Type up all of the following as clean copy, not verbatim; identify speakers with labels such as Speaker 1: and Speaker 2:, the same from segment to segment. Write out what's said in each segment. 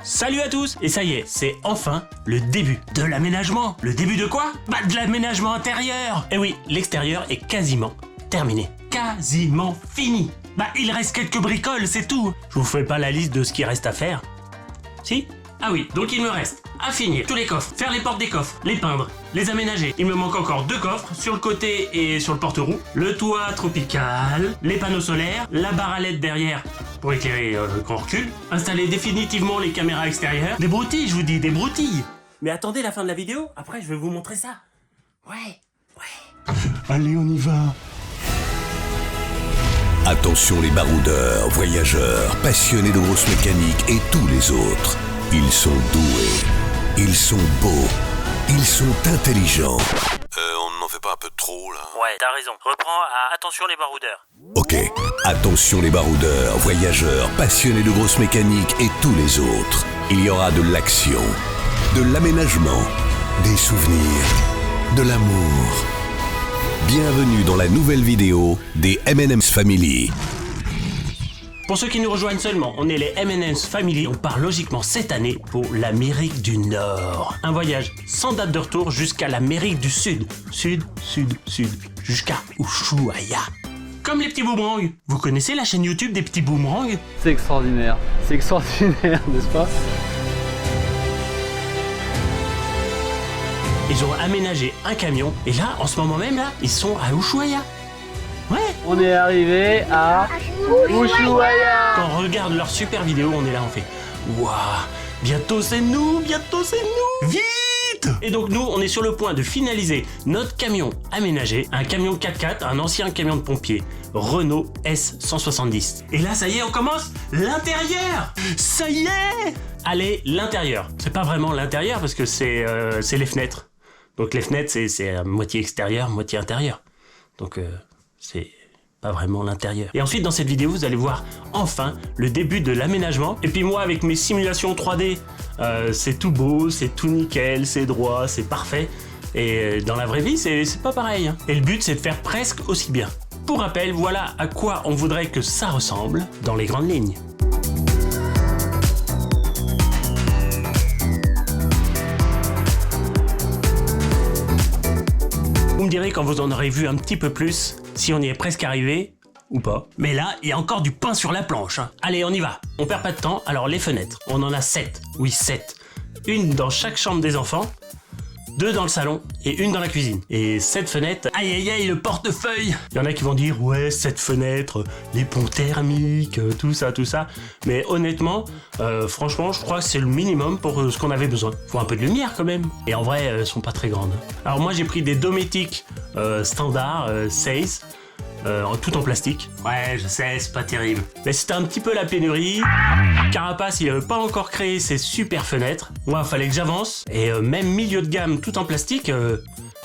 Speaker 1: Salut à tous. Et ça y est, c'est enfin le début de l'aménagement. Le début de quoi? Bah de l'aménagement intérieur. Et oui, l'extérieur est quasiment terminé. Quasiment fini. Bah il reste quelques bricoles, c'est tout. Je vous fais pas la liste de ce qui reste à faire. Si? Ah oui, donc il me reste à finir tous les coffres, faire les portes des coffres, les peindre, les aménager. Il me manque encore 2 coffres, sur le côté et sur le porte-roue, le toit tropical, les panneaux solaires, la barre à LED derrière pour éclairer quand on recule, installer définitivement les caméras extérieures. Des broutilles, je vous dis, des broutilles. Mais attendez la fin de la vidéo, après je vais vous montrer ça. Ouais.
Speaker 2: Allez, on y va.
Speaker 3: Attention les baroudeurs, voyageurs, passionnés de grosses mécaniques et tous les autres. Ils sont doués, ils sont beaux, ils sont intelligents.
Speaker 4: On n'en fait pas un peu trop, là?
Speaker 1: Ouais, t'as raison. Reprends à attention les baroudeurs.
Speaker 3: Ok, attention les baroudeurs, voyageurs, passionnés de grosses mécaniques et tous les autres. Il y aura de l'action, de l'aménagement, des souvenirs, de l'amour. Bienvenue dans la nouvelle vidéo des M&M's Family.
Speaker 1: Pour ceux qui nous rejoignent seulement, on est les M&M's Family. On part logiquement cette année pour l'Amérique du Nord. Un voyage sans date de retour jusqu'à l'Amérique du Sud. Sud, jusqu'à Ushuaia. Comme les petits boomerangs. Vous connaissez la chaîne YouTube des petits boomerangs?
Speaker 5: C'est extraordinaire, n'est-ce pas?
Speaker 1: Ils ont aménagé un camion. Et là, en ce moment même, là, ils sont à Ushuaia. Ouais.
Speaker 5: On est arrivé à Ushuaia.
Speaker 1: Quand on regarde leurs super vidéos, on est là, on fait waouh, bientôt c'est nous, vite! Et donc nous, on est sur le point de finaliser notre camion aménagé, un camion 4x4, un ancien camion de pompier, Renault S170. Et là, ça y est, on commence l'intérieur. Ça y est. Allez, l'intérieur. C'est pas vraiment l'intérieur parce que c'est les fenêtres. Donc les fenêtres, c'est à moitié extérieur, moitié intérieur. Donc c'est pas vraiment l'intérieur. Et ensuite, dans cette vidéo, vous allez voir enfin le début de l'aménagement. Et puis moi, avec mes simulations 3D, c'est tout beau, c'est tout nickel, c'est droit, c'est parfait. Et dans la vraie vie, c'est pas pareil. Hein. Et le but, c'est de faire presque aussi bien. Pour rappel, voilà à quoi on voudrait que ça ressemble dans les grandes lignes. Vous me direz quand vous en aurez vu un petit peu plus, si on y est presque arrivé ou pas. Mais là, il y a encore du pain sur la planche. Hein. Allez, on y va. On perd pas de temps. Alors les fenêtres, on en a 7. Oui, 7. Une dans chaque chambre des enfants, 2 dans le salon et une dans la cuisine. Et 7 fenêtres, aïe aïe aïe, le portefeuille. Il y en a qui vont dire, ouais, 7 fenêtres, les ponts thermiques, tout ça. Mais honnêtement, franchement, je crois que c'est le minimum pour ce qu'on avait besoin. Faut un peu de lumière quand même. Et en vrai, elles sont pas très grandes. Alors moi, j'ai pris des Dometic standard 16. Tout en plastique. Ouais, je sais, c'est pas terrible. Mais c'était un petit peu la pénurie. Carapace, il avait pas encore créé ses super fenêtres. Moi, il fallait que j'avance. Et même milieu de gamme, tout en plastique,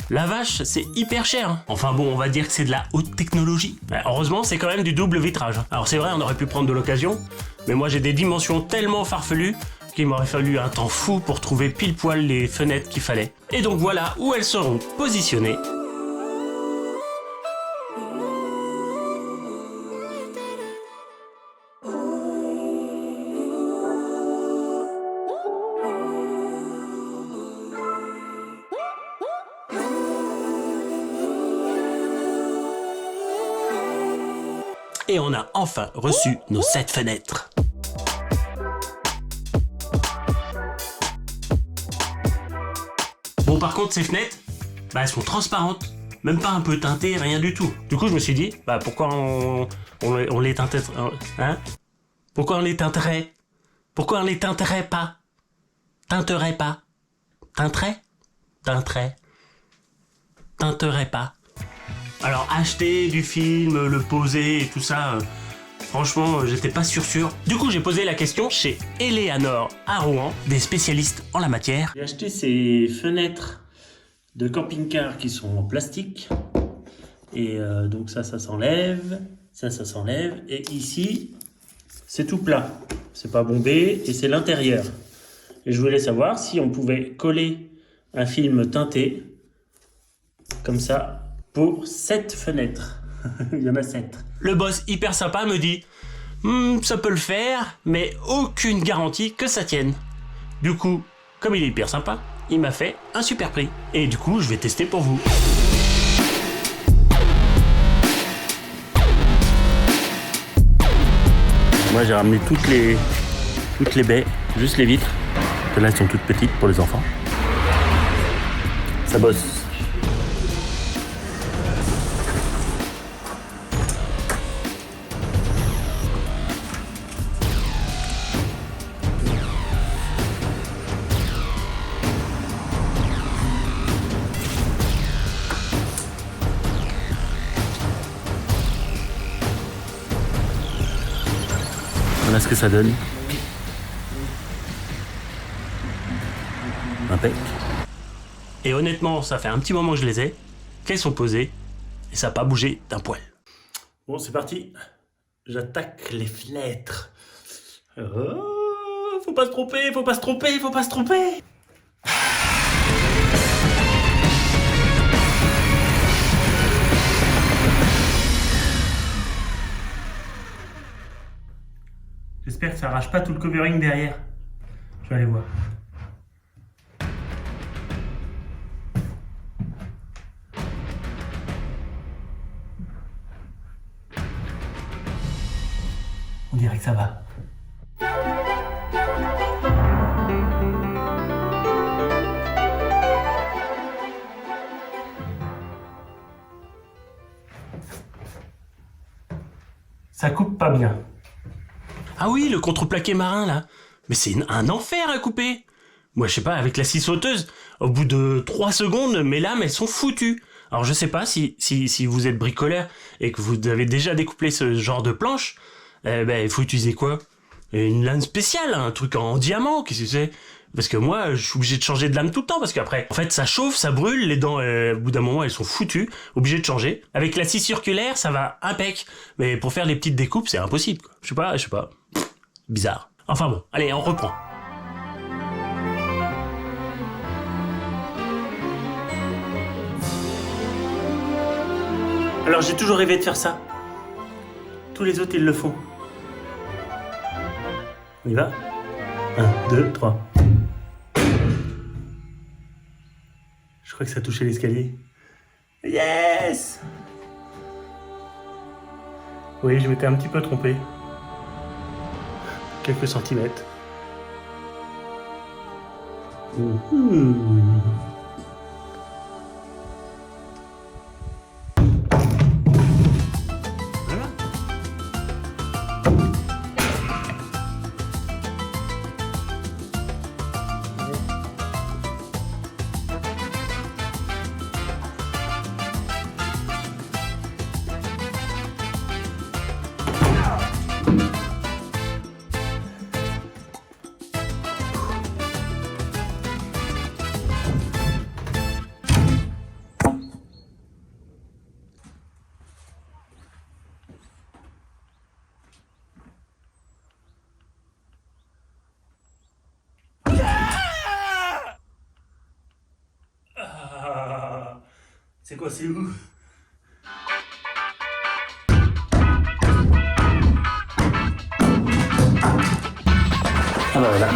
Speaker 1: la vache, c'est hyper cher. Hein. Enfin bon, on va dire que c'est de la haute technologie. Mais heureusement, c'est quand même du double vitrage. Alors c'est vrai, on aurait pu prendre de l'occasion. Mais moi, j'ai des dimensions tellement farfelues qu'il m'aurait fallu un temps fou pour trouver pile poil les fenêtres qu'il fallait. Et donc voilà où elles seront positionnées. Et on a enfin reçu nos 7 fenêtres. Bon, par contre, ces fenêtres, bah, elles sont transparentes. Même pas un peu teintées, rien du tout. Du coup, je me suis dit, bah, pourquoi on les teinterait, hein? Pourquoi on les teinterait? Pourquoi on les teinterait pas? Teinterait pas? Teinterait? Teinterait pas? Alors acheter du film, le poser et tout ça, franchement j'étais pas sûr. Du coup j'ai posé la question chez Eleanor à Rouen, des spécialistes en la matière. J'ai acheté ces fenêtres de camping-car qui sont en plastique. Et donc ça s'enlève, ça s'enlève. Et ici c'est tout plat, c'est pas bombé et c'est l'intérieur. Et je voulais savoir si on pouvait coller un film teinté comme ça pour 7 fenêtres. Il y en a 7. Le boss hyper sympa me dit Ça peut le faire, mais aucune garantie que ça tienne. Du coup, comme il est hyper sympa, il m'a fait un super prix. Et du coup, je vais tester pour vous. Moi, j'ai ramené toutes les baies, juste les vitres. Là, elles sont toutes petites pour les enfants. Ça bosse. Voilà ce que ça donne. Impec. Et honnêtement, ça fait un petit moment que je les ai, qu'elles sont posées, et ça n'a pas bougé d'un poil. Bon, c'est parti. J'attaque les fenêtres. Oh, faut pas se tromper, faut pas se tromper, faut pas se tromper. J'espère que ça arrache pas tout le covering derrière. Je vais aller voir. On dirait que ça va. Ça coupe pas bien. Ah oui, le contreplaqué marin, là. Mais c'est un enfer à couper. Moi, je sais pas, avec la scie sauteuse, au bout de 3 secondes, mes lames, elles sont foutues. Alors, je sais pas si vous êtes bricoleur et que vous avez déjà découpé ce genre de planche, il faut utiliser quoi? Une lame spéciale, un truc en diamant, qu'est-ce que c'est? Parce que moi, je suis obligé de changer de lame tout le temps, parce qu'après, en fait, ça chauffe, ça brûle, les dents, au bout d'un moment, elles sont foutues, obligé de changer. Avec la scie circulaire, ça va impec. Mais pour faire les petites découpes, c'est impossible, quoi. Je sais pas. Bizarre. Enfin bon, allez, on reprend. Alors, j'ai toujours rêvé de faire ça. Tous les autres, ils le font. On y va? 1, 2, 3. Je crois que ça touchait l'escalier. Yes! Oui, je m'étais un petit peu trompé. Quelques centimètres. Voilà. C'est quoi, c'est où? Ah bah voilà.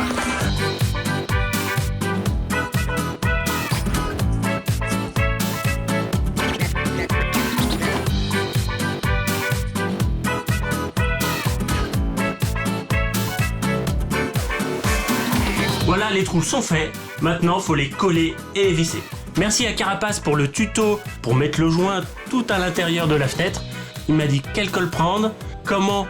Speaker 1: Voilà, les trous sont faits. Maintenant, faut les coller et visser. Merci à Carapace pour le tuto pour mettre le joint tout à l'intérieur de la fenêtre. Il m'a dit quelle colle prendre, comment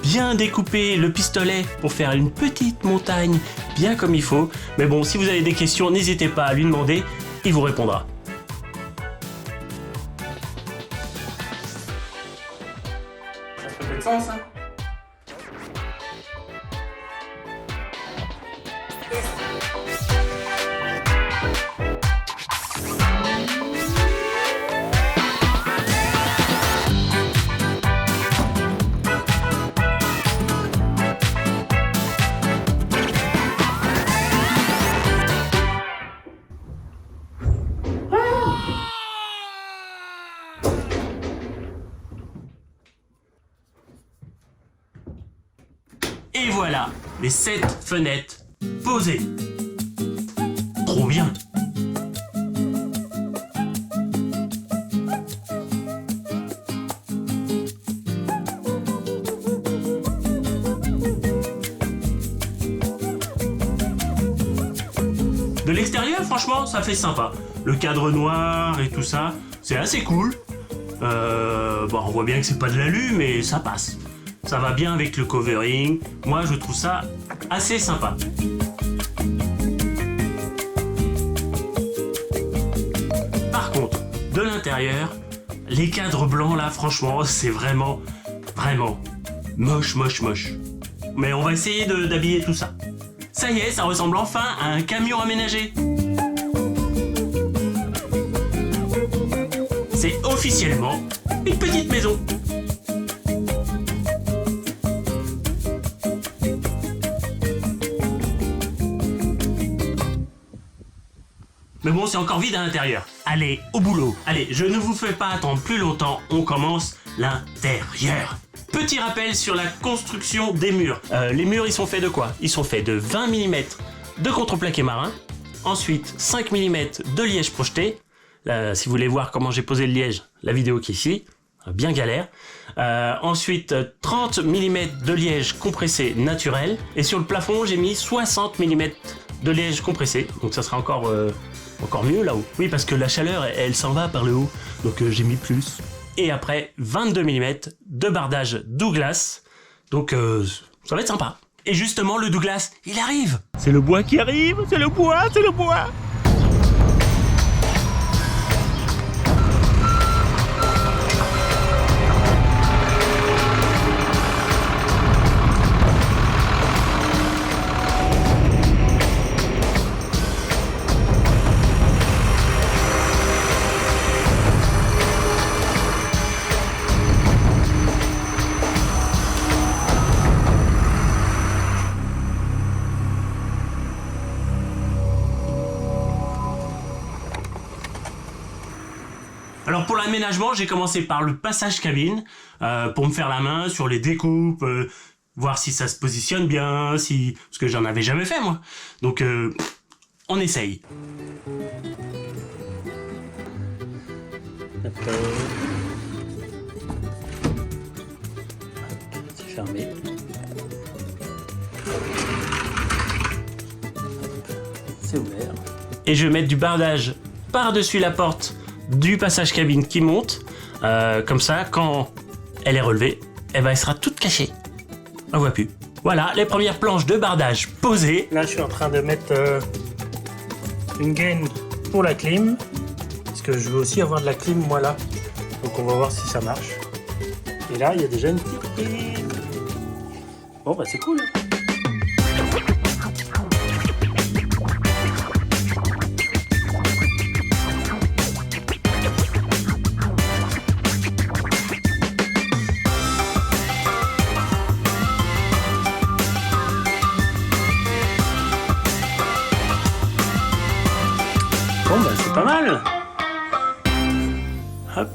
Speaker 1: bien découper le pistolet pour faire une petite montagne bien comme il faut. Mais bon, si vous avez des questions, n'hésitez pas à lui demander, il vous répondra. Ça fait peut-être sens, hein? Et voilà, les 7 fenêtres posées. Trop bien. De l'extérieur, franchement, ça fait sympa. Le cadre noir et tout ça, c'est assez cool. Bon, on voit bien que c'est pas de l'alu, mais ça passe. Ça va bien avec le covering. Moi, je trouve ça assez sympa. Par contre, de l'intérieur, les cadres blancs là, franchement, c'est vraiment moche. Mais on va essayer d'habiller tout ça. Ça y est, ça ressemble enfin à un camion aménagé. C'est officiellement une petite maison. Mais bon, c'est encore vide à l'intérieur. Allez, au boulot. Allez, je ne vous fais pas attendre plus longtemps, on commence l'intérieur. Petit rappel sur la construction des murs. Les murs, ils sont faits de quoi? Ils sont faits de 20 mm de contreplaqué marin, ensuite 5 mm de liège projeté. Si vous voulez voir comment j'ai posé le liège, la vidéo qui est ici, bien galère. Ensuite 30 mm de liège compressé naturel, et sur le plafond j'ai mis 60 mm de liège compressé, donc ça sera encore mieux là-haut. Oui, parce que la chaleur elle s'en va par le haut, donc j'ai mis plus. Et après 22 mm de bardage Douglas, donc ça va être sympa. Et justement le Douglas, il arrive. C'est le bois qui arrive, c'est le bois. Alors pour l'aménagement, j'ai commencé par le passage cabine, pour me faire la main sur les découpes, voir si ça se positionne bien, parce que j'en avais jamais fait moi. Donc on essaye. C'est fermé. C'est ouvert. Et je vais mettre du bardage par-dessus la porte du passage cabine qui monte, comme ça quand elle est relevée, elle sera toute cachée, on voit plus. Voilà les premières planches de bardage posées. Là je suis en train de mettre une gaine pour la clim, parce que je veux aussi avoir de la clim moi là, donc on va voir si ça marche. Et là il y a déjà une petite prise. Bon bah c'est cool. Bon bah c'est pas mal. Hop.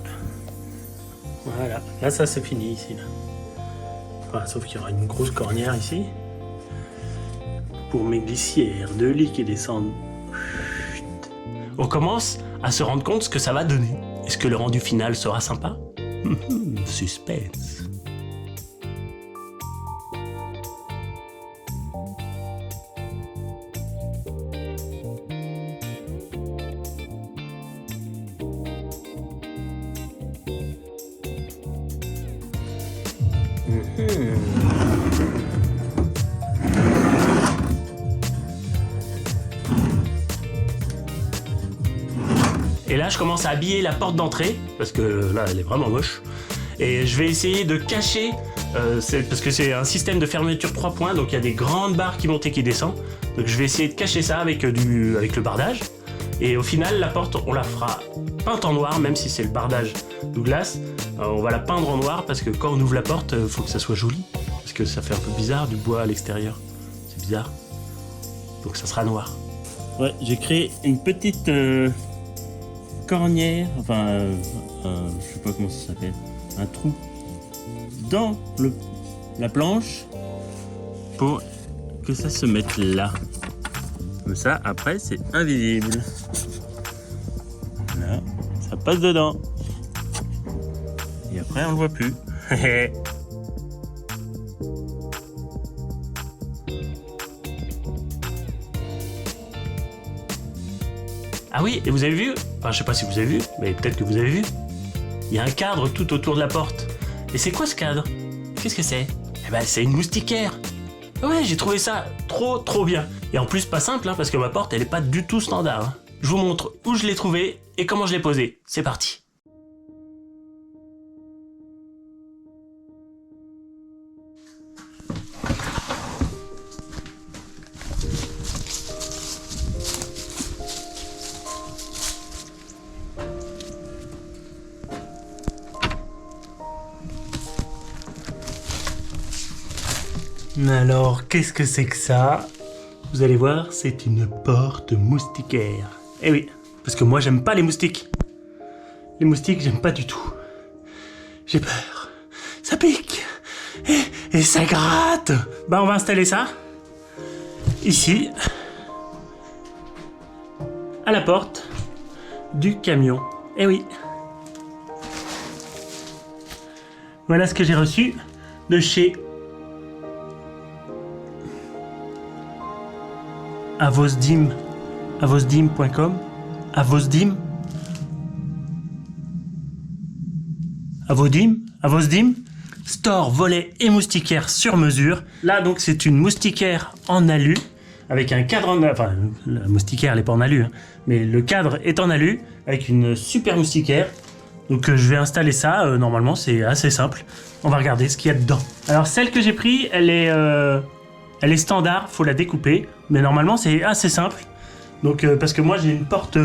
Speaker 1: Voilà. Là ça c'est fini ici là. Enfin, sauf qu'il y aura une grosse cornière ici. Pour mes glissières de lit qui descendent. On commence à se rendre compte ce que ça va donner. Est-ce que le rendu final sera sympa? Suspense. Et là, je commence à habiller la porte d'entrée, parce que là, elle est vraiment moche. Et je vais essayer de cacher, parce que c'est un système de fermeture 3 points, donc il y a des grandes barres qui montent et qui descendent. Donc je vais essayer de cacher ça avec le bardage. Et au final, la porte, on la fera peinte en noir, même si c'est le bardage Douglas. On va la peindre en noir, parce que quand on ouvre la porte, il faut que ça soit joli. Parce que ça fait un peu bizarre, du bois à l'extérieur. C'est bizarre. Donc ça sera noir. Ouais, j'ai créé une petite cornière, enfin, je sais pas comment ça s'appelle, un trou dans la planche pour que ça se mette là. Comme ça, après, c'est invisible. Là, ça passe dedans. Et après, on le voit plus. Ah oui, et vous avez vu, enfin je sais pas si vous avez vu, mais peut-être que vous avez vu, il y a un cadre tout autour de la porte. Et c'est quoi ce cadre? Qu'est-ce que c'est? Eh ben c'est une moustiquaire. Ouais, j'ai trouvé ça trop bien. Et en plus pas simple, hein, parce que ma porte elle est pas du tout standard. Hein. Je vous montre où je l'ai trouvée et comment je l'ai posée. C'est parti. Alors, qu'est-ce que c'est que ça? Vous allez voir, c'est une porte moustiquaire. Eh oui, parce que moi j'aime pas les moustiques. Les moustiques, j'aime pas du tout. J'ai peur. Ça pique. Et ça gratte. Bah on va installer ça. Ici. À la porte du camion. Eh oui. Voilà ce que j'ai reçu de chez avosdim.com. Avosdim, store, volet et moustiquaire sur mesure. Là donc c'est une moustiquaire en alu avec un cadre en enfin la moustiquaire elle est pas en alu hein, mais le cadre est en alu avec une super moustiquaire. Donc je vais installer ça, normalement c'est assez simple. On va regarder ce qu'il y a dedans. Alors celle que j'ai pris, elle est standard, faut la découper, mais normalement c'est assez simple. Donc parce que moi j'ai une porte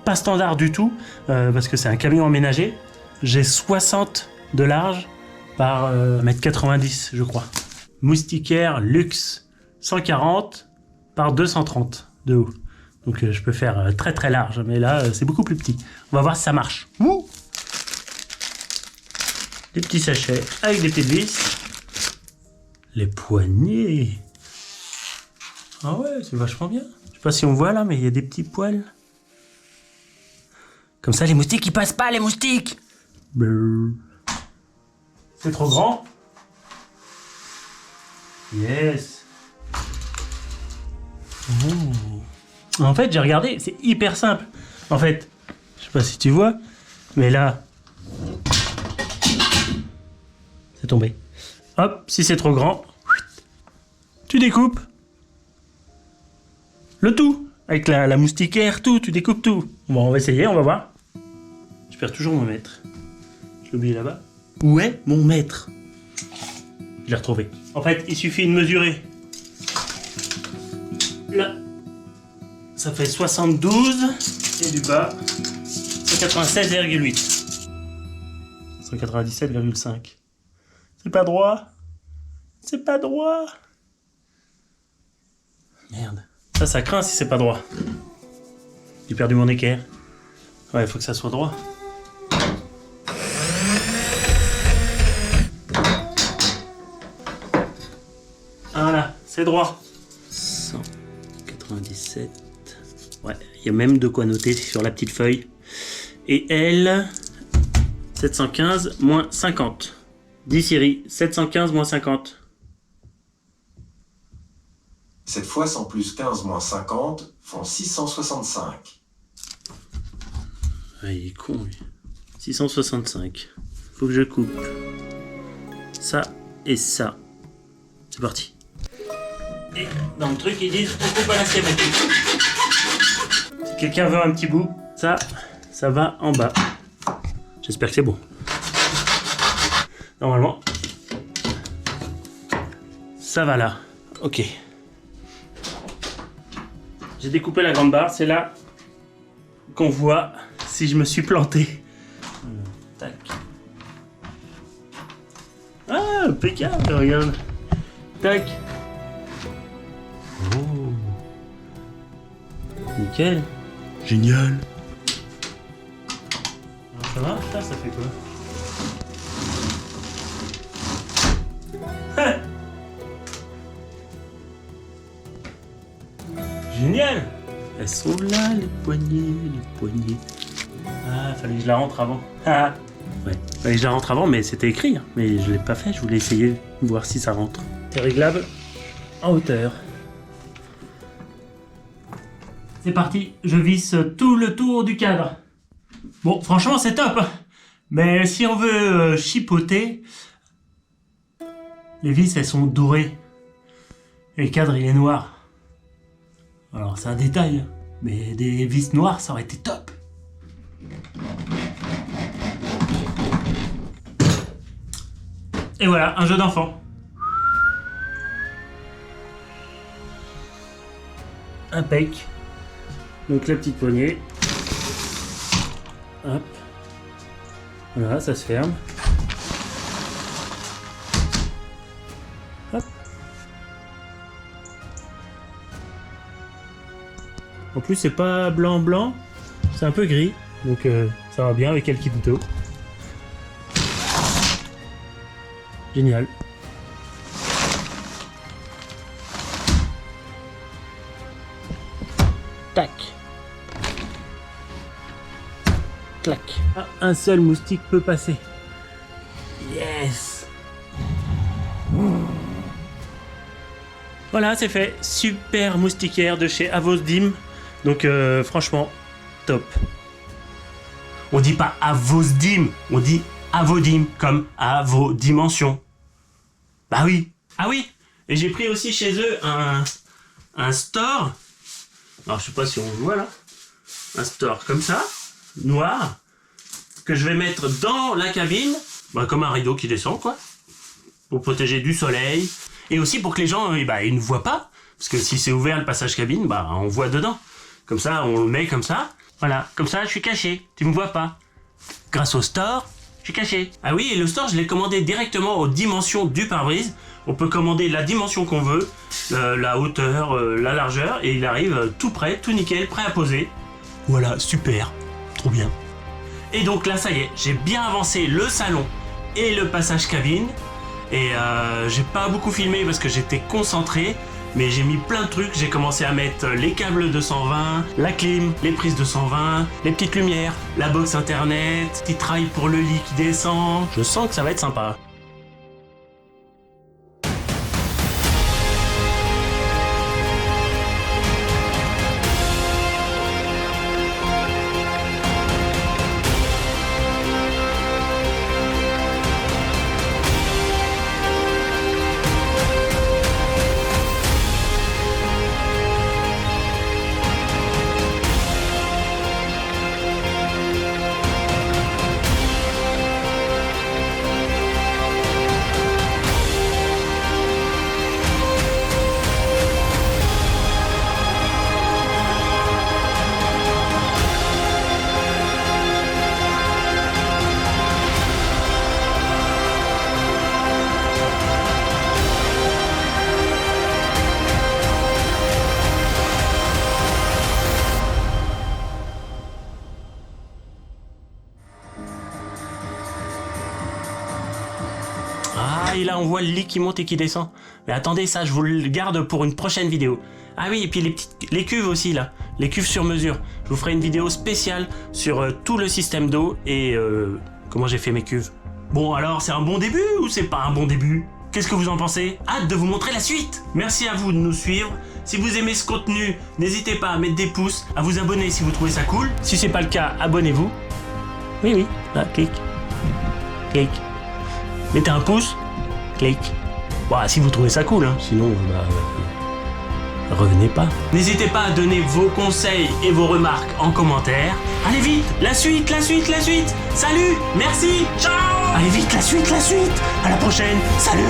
Speaker 1: pas standard du tout, parce que c'est un camion aménagé. J'ai 60 de large par 1m90 je crois. Moustiquaire luxe 140 par 230 de haut. Donc je peux faire très large, mais là c'est beaucoup plus petit. On va voir si ça marche. Ouh, des petits sachets avec des petites vis. Les poignées. Ah ouais, c'est vachement bien. Je sais pas si on voit là, mais il y a des petits poils. Comme ça, les moustiques, ils passent pas, les moustiques. C'est trop grand. Yes. Oh. En fait, j'ai regardé, c'est hyper simple. En fait, je sais pas si tu vois, mais là, c'est tombé. Hop, si c'est trop grand, tu découpes le tout. Avec la moustiquaire, tout, tu découpes tout. Bon, on va essayer, on va voir. Je perds toujours mon mètre. Je l'ai oublié là-bas. Où est mon mètre? Je l'ai retrouvé. En fait, il suffit de mesurer. Là, ça fait 72 et du bas, 196,8. 197,5. C'est pas droit. C'est pas droit. Merde. Ça craint si c'est pas droit. J'ai perdu mon équerre. Ouais, il faut que ça soit droit. Voilà, c'est droit. 197. Ouais, il y a même de quoi noter sur la petite feuille. Et elle, 715 moins 50. 10 Siri, 715 moins 50.
Speaker 6: Cette fois, 100 plus 15 moins 50 font 665.
Speaker 1: Ah, il est con, lui. 665. Faut que je coupe ça et ça. C'est parti. Et dans le truc, ils disent on coupe à la schématique. Si quelqu'un veut un petit bout, ça va en bas. J'espère que c'est bon. Normalement, ça va là. Ok. J'ai découpé la grande barre, c'est là qu'on voit si je me suis planté. Tac. Ah, impeccable, regarde. Tac. Oh. Nickel. Génial. Alors, ça va? Ça fait quoi? génial. Elles sont là, les poignées. Ah, fallait que je la rentre avant. Ah, ouais, fallait que je la rentre avant, mais c'était écrit. Hein. Mais je l'ai pas fait, je voulais essayer de voir si ça rentre. C'est réglable en hauteur. C'est parti, je visse tout le tour du cadre. Bon, franchement, c'est top. Mais si on veut chipoter, les vis, elles sont dorées. Et le cadre, il est noir. Alors, c'est un détail, mais des vis noires, ça aurait été top. Et voilà, un jeu d'enfant. Impec. Donc la petite poignée. Hop. Voilà, ça se ferme. Hop. En plus, c'est pas blanc, c'est un peu gris. Donc ça va bien avec El Quinto. Génial. Tac. Clac. Ah, un seul moustique peut passer. Yes. Voilà, c'est fait. Super moustiquaire de chez Avosdim. Donc franchement, top. On dit pas Avosdim, on dit Avodim, comme à vos dimensions. Bah oui. Ah oui. Et j'ai pris aussi chez eux un store. Alors je sais pas si on voit là. Un store comme ça, noir, que je vais mettre dans la cabine, bah, comme un rideau qui descend quoi, pour protéger du soleil et aussi pour que les gens ils ne voient pas, parce que si c'est ouvert le passage cabine, bah on voit dedans. Comme ça, on le met comme ça. Voilà, comme ça, je suis caché, tu me vois pas. Grâce au store, je suis caché. Ah oui, et le store, je l'ai commandé directement aux dimensions du pare-brise. On peut commander la dimension qu'on veut, la hauteur, la largeur, et il arrive tout prêt, tout nickel, prêt à poser. Voilà, super, trop bien. Et donc là, ça y est, j'ai bien avancé le salon et le passage cabine. Et j'ai pas beaucoup filmé parce que j'étais concentré, mais j'ai mis plein de trucs. J'ai commencé à mettre les câbles 220, la clim, les prises 220, les petites lumières, la box internet, petit trail pour le lit qui descend. Je sens que ça va être sympa. Ah, et là on voit le lit qui monte et qui descend. Mais attendez, ça je vous le garde pour une prochaine vidéo. Ah oui, et puis les cuves aussi là, les cuves sur mesure. Je vous ferai une vidéo spéciale sur tout le système d'eau et comment j'ai fait mes cuves. Bon alors, c'est un bon début ou c'est pas un bon début? Qu'est-ce que vous en pensez? Hâte de vous montrer la suite. Merci à vous de nous suivre. Si vous aimez ce contenu, n'hésitez pas à mettre des pouces, à vous abonner si vous trouvez ça cool. Si c'est pas le cas, abonnez-vous. Oui, là, clic. Clic. Mettez un pouce, clic. Bah, si vous trouvez ça cool, hein. Sinon, revenez pas. N'hésitez pas à donner vos conseils et vos remarques en commentaire. Allez vite, la suite. Salut, merci, ciao. Allez vite, la suite. À la prochaine, salut.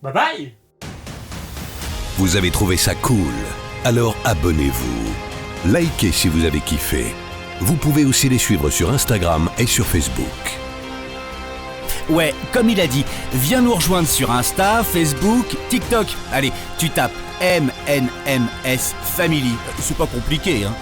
Speaker 1: Bye bye.
Speaker 3: Vous avez trouvé ça cool? Alors abonnez-vous. Likez si vous avez kiffé. Vous pouvez aussi les suivre sur Instagram et sur Facebook.
Speaker 7: Ouais, comme il a dit, viens nous rejoindre sur Insta, Facebook, TikTok. Allez, tu tapes MNMS Family. C'est pas compliqué, hein.